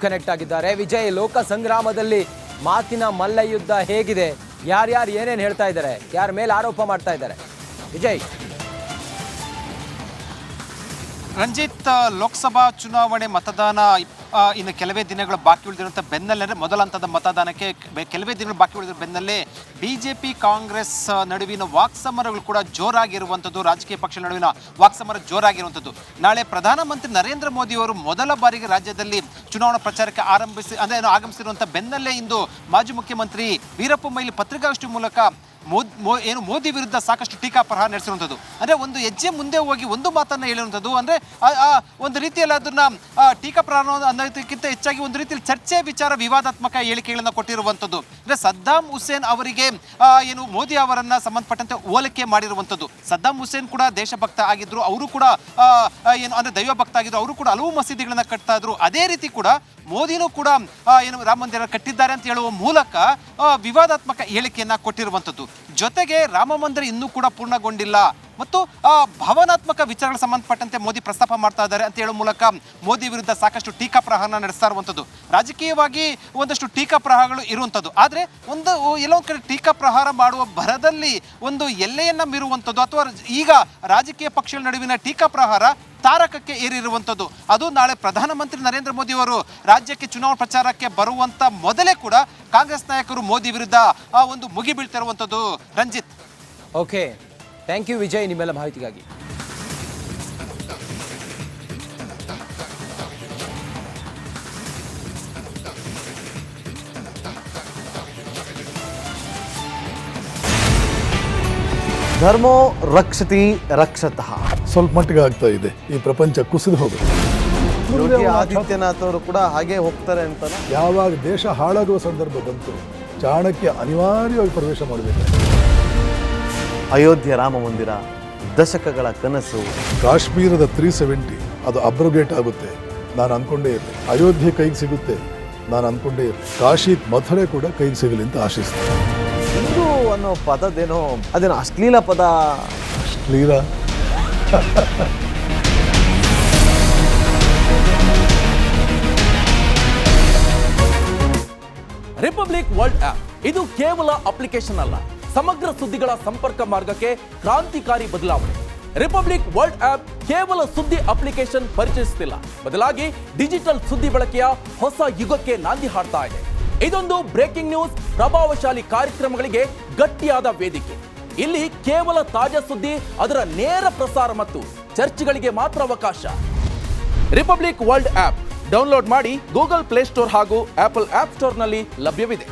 Connect ಆಗಿದ್ದಾರೆ. ವಿಜಯ್, ಲೋಕ ಸಂಗ್ರಾಮದಲ್ಲಿ ಮಾತಿನ ಮಲ್ಲಯುದ್ಧ ಹೇಗಿದೆ? ಯಾರ್ಯಾರು ಏನೇನು ಹೇಳ್ತಾ ಇದ್ದಾರೆ? ಯಾರ ಮೇಲೆ ಆರೋಪ ಮಾಡ್ತಾ ಇದ್ದಾರೆ? ವಿಜಯ್. ರಂಜಿತ್, ಲೋಕಸಭಾ ಚುನಾವಣೆ ಮತದಾನ ಇನ್ನು ಕೆಲವೇ ದಿನಗಳು ಬಾಕಿ ಉಳಿದಿರುವಂಥ ಬೆನ್ನಲ್ಲೇ ಮೊದಲ ಹಂತದ ಮತದಾನಕ್ಕೆ ಕೆಲವೇ ದಿನಗಳು ಬಾಕಿ ಉಳಿದಿರೋ ಬೆನ್ನಲ್ಲೇ ಬಿಜೆಪಿ ಕಾಂಗ್ರೆಸ್ ನಡುವಿನ ವಾಕ್ಸಮರಗಳು ಕೂಡ ಜೋರಾಗಿರುವಂಥದ್ದು. ರಾಜಕೀಯ ಪಕ್ಷಗಳ ನಡುವಿನ ವಾಕ್ಸಮರ ಜೋರಾಗಿರುವಂಥದ್ದು. ನಾಳೆ ಪ್ರಧಾನಮಂತ್ರಿ ನರೇಂದ್ರ ಮೋದಿ ಅವರು ಮೊದಲ ಬಾರಿಗೆ ರಾಜ್ಯದಲ್ಲಿ ಚುನಾವಣಾ ಪ್ರಚಾರಕ್ಕೆ ಆಗಮಿಸಿರುವಂಥ ಬೆನ್ನಲ್ಲೇ ಇಂದು ಮಾಜಿ ಮುಖ್ಯಮಂತ್ರಿ ವೀರಪ್ಪ ಮೊಯ್ಲಿ ಪತ್ರಿಕಾಗೋಷ್ಠಿ ಮೂಲಕ ಮೋದಿ ವಿರುದ್ಧ ಸಾಕಷ್ಟು ಟೀಕಾಪ್ರಹಾರ ನಡೆಸಿರುವಂಥದ್ದು. ಅಂದರೆ ಒಂದು ಹೆಜ್ಜೆ ಮುಂದೆ ಹೋಗಿ ಒಂದು ಮಾತನ್ನು ಹೇಳಿರುವಂಥದ್ದು. ಅಂದರೆ ಒಂದು ರೀತಿಯಲ್ಲಿ ಅದನ್ನು ಟೀಕಾಪ್ರಹಾರ ಅನ್ನೋದಕ್ಕಿಂತ ಹೆಚ್ಚಾಗಿ ಒಂದು ರೀತಿಯಲ್ಲಿ ಚರ್ಚೆ ವಿಚಾರ ವಿವಾದಾತ್ಮಕ ಹೇಳಿಕೆಗಳನ್ನು ಕೊಟ್ಟಿರುವಂಥದ್ದು. ಅಂದರೆ ಸದ್ದಾಂ ಹುಸೇನ್ ಅವರಿಗೆ ಮೋದಿ ಅವರನ್ನು ಸಂಬಂಧಪಟ್ಟಂತೆ ಹೋಲಿಕೆ ಮಾಡಿರುವಂಥದ್ದು. ಸದ್ದಾಂ ಹುಸೇನ್ ಕೂಡ ದೇಶಭಕ್ತ ಆಗಿದ್ರು, ಅವರು ಕೂಡ ಅಂದರೆ ದೈವ ಭಕ್ತ ಆಗಿದ್ರು, ಅವರು ಕೂಡ ಹಲವು ಮಸೀದಿಗಳನ್ನ ಕಟ್ತಾ ಇದ್ರು. ಅದೇ ರೀತಿ ಕೂಡ ಮೋದಿನೂ ಕೂಡ ರಾಮ ಮಂದಿರ ಕಟ್ಟಿದ್ದಾರೆ ಅಂತ ಹೇಳುವ ಮೂಲಕ ವಿವಾದಾತ್ಮಕ ಹೇಳಿಕೆಯನ್ನ ಕೊಟ್ಟಿರುವಂಥದ್ದು. ಜೊತೆಗೆ ರಾಮ ಮಂದಿರ ಇನ್ನೂ ಕೂಡ ಪೂರ್ಣಗೊಂಡಿಲ್ಲ ಮತ್ತು ಭಾವನಾತ್ಮಕ ವಿಚಾರಗಳ ಸಂಬಂಧಪಟ್ಟಂತೆ ಮೋದಿ ಪ್ರಸ್ತಾಪ ಮಾಡ್ತಾ ಇದ್ದಾರೆ ಅಂತ ಹೇಳುವ ಮೂಲಕ ಮೋದಿ ವಿರುದ್ಧ ಸಾಕಷ್ಟು ಟೀಕಾಪ್ರಹಾರ ನಡೆಸ್ತಾ ಇರುವಂಥದ್ದು. ರಾಜಕೀಯವಾಗಿ ಒಂದಷ್ಟು ಟೀಕಾಪ್ರಹಾರಗಳು ಇರುವಂಥದ್ದು. ಆದರೆ ಎಲ್ಲೊಂದು ಕಡೆ ಟೀಕಾಪ್ರಹಾರ ಮಾಡುವ ಭರದಲ್ಲಿ ಒಂದು ಎಲ್ಲೆಯನ್ನ ಮೀರುವಂಥದ್ದು ಅಥವಾ ಈಗ ರಾಜಕೀಯ ಪಕ್ಷಗಳ ನಡುವಿನ ಟೀಕಾಪ್ರಹಾರ ತಾರಕಕ್ಕೆ ಏರಿರುವಂಥದ್ದು. ಅದು ನಾಳೆ ಪ್ರಧಾನಮಂತ್ರಿ ನರೇಂದ್ರ ಮೋದಿ ಅವರು ರಾಜ್ಯಕ್ಕೆ ಚುನಾವಣಾ ಪ್ರಚಾರಕ್ಕೆ ಬರುವಂತ ಮೊದಲೇ ಕೂಡ ಕಾಂಗ್ರೆಸ್ ನಾಯಕರು ಮೋದಿ ವಿರುದ್ಧ ಒಂದು ಮುಗಿ ಬೀಳ್ತಿರುವಂಥದ್ದು. Ranjit. Okay, thank you Vijay ನಿಮ್ಮೆಲ್ಲ ಮಾಹಿತಿಗಾಗಿ. ಧರ್ಮೋ ರಕ್ಷತಿ ರಕ್ಷತಃ ಸ್ವಲ್ಪ ಮಟ್ಟಿಗೆ ಆಗ್ತಾ ಇದೆ. ಈ ಪ್ರಪಂಚ ಕುಸಿದು ಹೋಗುತ್ತೆ. ಯೋಗಿ ಆದಿತ್ಯನಾಥ್ ಅವರು ಕೂಡ ಹಾಗೆ ಹೋಗ್ತಾರೆ ಅಂತ. ಯಾವಾಗ ದೇಶ ಹಾಳಾಗುವ ಸಂದರ್ಭ ಬಂತು, ಚಾಣಕ್ಯ ಅನಿವಾರ್ಯವಾಗಿ ಪ್ರವೇಶ ಮಾಡಬೇಕು. ಅಯೋಧ್ಯೆ ರಾಮ ಮಂದಿರ ದಶಕಗಳ ಕನಸು. ಕಾಶ್ಮೀರದ 370 ಅದು ಅಬ್ರೋಗೇಟ್ ಆಗುತ್ತೆ ನಾನು ಅನ್ಕೊಂಡೇ ಇರ್ಲಿ. ಅಯೋಧ್ಯೆ ಕೈಗೆ ಸಿಗುತ್ತೆ ನಾನು ಅನ್ಕೊಂಡೇ ಇರ್ಲಿ. ಕಾಶಿ ಮಥುರೆ ಕೂಡ ಕೈಗೆ ಸಿಗಲಿ ಅಂತ ಆಶಿಸ್ತೇನೆ. ಹಿಂದೂ ಅನ್ನೋ ಪದದೇನೋ ಅದೇನೋ ಅಶ್ಲೀಲ ಪದ. ಅಶ್ಲೀಲ ರಿಪಬ್ಲಿಕ್ ವರ್ಲ್ಡ್ ಆಪ್ ಇದು ಕೇವಲ ಅಪ್ಲಿಕೇಶನ್ ಅಲ್ಲ, ಸಮಗ್ರ ಸುದ್ದಿಗಳ ಸಂಪರ್ಕ ಮಾರ್ಗಕ್ಕೆ ಕ್ರಾಂತಿಕಾರಿ ಬದಲಾವಣೆ. ರಿಪಬ್ಲಿಕ್ ವರ್ಲ್ಡ್ ಆಪ್ ಕೇವಲ ಸುದ್ದಿ ಅಪ್ಲಿಕೇಶನ್ ಪರಿಚಯಿಸುತ್ತಿಲ್ಲ, ಬದಲಾಗಿ ಡಿಜಿಟಲ್ ಸುದ್ದಿ ಬಳಕೆಯ ಹೊಸ ಯುಗಕ್ಕೆ ನಾಂದಿ ಹಾಡ್ತಾ ಇದೆ. ಇದೊಂದು ಬ್ರೇಕಿಂಗ್ ನ್ಯೂಸ್, ಪ್ರಭಾವಶಾಲಿ ಕಾರ್ಯಕ್ರಮಗಳಿಗೆ ಗಟ್ಟಿಯಾದ ವೇದಿಕೆ. ಇಲ್ಲಿ ಕೇವಲ ತಾಜಾ ಸುದ್ದಿ, ಅದರ ನೇರ ಪ್ರಸಾರ ಮತ್ತು ಚರ್ಚೆಗಳಿಗೆ ಮಾತ್ರ ಅವಕಾಶ. ರಿಪಬ್ಲಿಕ್ ವರ್ಲ್ಡ್ ಆಪ್ ಡೌನ್ಲೋಡ್ ಮಾಡಿ ಗೂಗಲ್ ಪ್ಲೇ ಸ್ಟೋರ್ ಹಾಗೂ ಆಪಲ್ ಆಪ್ ಸ್ಟೋರ್ನಲ್ಲಿ ಲಭ್ಯವಿದೆ.